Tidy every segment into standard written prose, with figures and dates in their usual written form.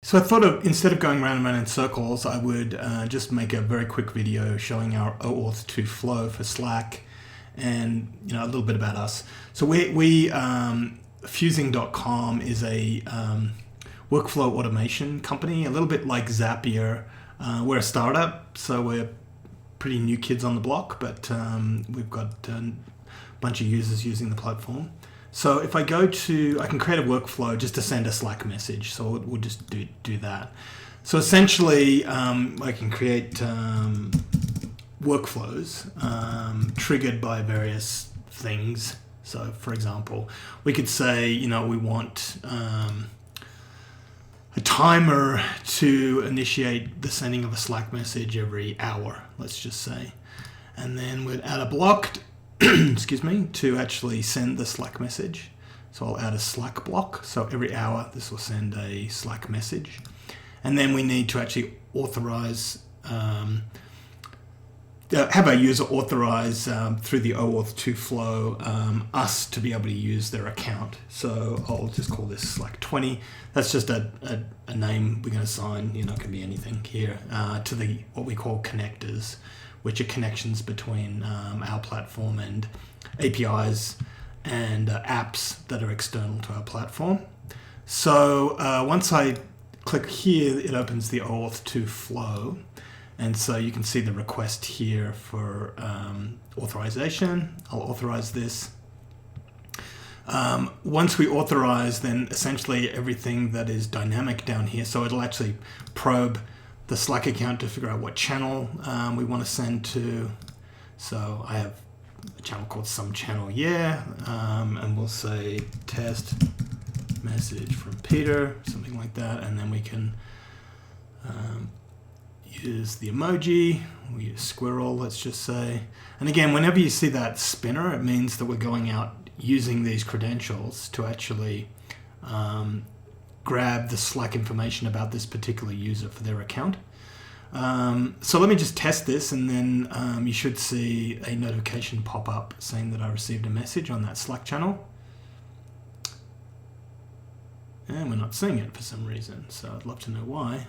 So I thought instead of going round and round in circles, I would just make a very quick video showing our OAuth 2 flow for Slack, and a little bit about us. So we Fusing.com is a workflow automation company, a little bit like Zapier. We're a startup, so we're pretty new kids on the block, but we've got a bunch of users using the platform. So if I go to, I can create a workflow just to send a Slack message. So we'll just do that. So essentially, I can create workflows triggered by various things. So for example, we could say, we want a timer to initiate the sending of a Slack message every hour, let's just say. And then we'd add a block excuse me, to actually send the Slack message. So I'll add a Slack block. So every hour this will send a Slack message. And then we need to actually authorize, have our user authorize through the OAuth 2 flow us to be able to use their account. So I'll just call this Slack 20. That's just a name we're going to assign, it can be anything here, to the what we call connectors, which are connections between our platform and APIs and apps that are external to our platform. So once I click here, it opens the OAuth 2 flow. And so you can see the request here for authorization. I'll authorize this. Once we authorize, then essentially everything that is dynamic down here, so it'll actually probe the Slack account to figure out what channel we want to send to. So I have a channel called some channel, and we'll say test message from Peter, something like that, and then we can use the emoji. We use squirrel, let's just say. And again, whenever you see that spinner, it means that we're going out using these credentials to actually grab the Slack information about this particular user for their account. So let me just test this, and then you should see a notification pop up saying that I received a message on that Slack channel. And we're not seeing it for some reason, so I'd love to know why.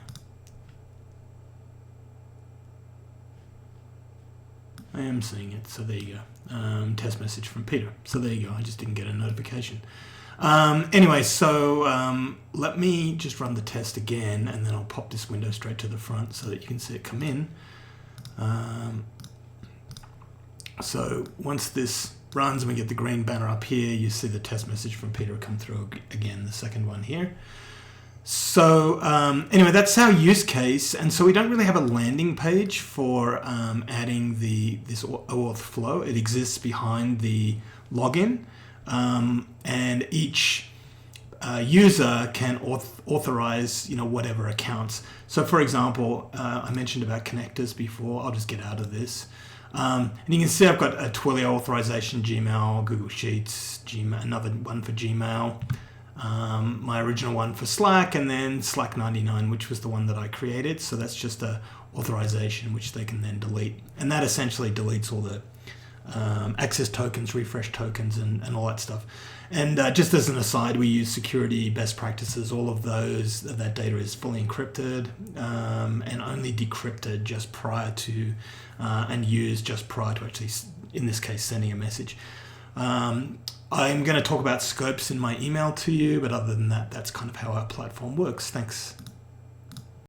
I am seeing it, so there you go. Test message from Peter. So there you go, I just didn't get a notification. Anyway, so let me just run the test again, and then I'll pop this window straight to the front so that you can see it come in. So once this runs and we get the green banner up here, you see the test message from Peter come through again, the second one here. So anyway, that's our use case, and so we don't really have a landing page for adding this OAuth flow. It exists behind the login. And each user can authorize, whatever accounts. So for example, I mentioned about connectors before. I'll just get out of this. And you can see I've got a Twilio authorization, Gmail, Google Sheets, Gmail, another one for Gmail, my original one for Slack, and then Slack 99, which was the one that I created. So that's just a authorization which they can then delete. And that essentially deletes all the access tokens, refresh tokens, and all that stuff. And just as an aside, we use security best practices. All of that data is fully encrypted and only decrypted just prior to and used just prior to actually, in this case, sending a message. I'm going to talk about scopes in my email to you, but other than that, that's kind of how our platform works. Thanks.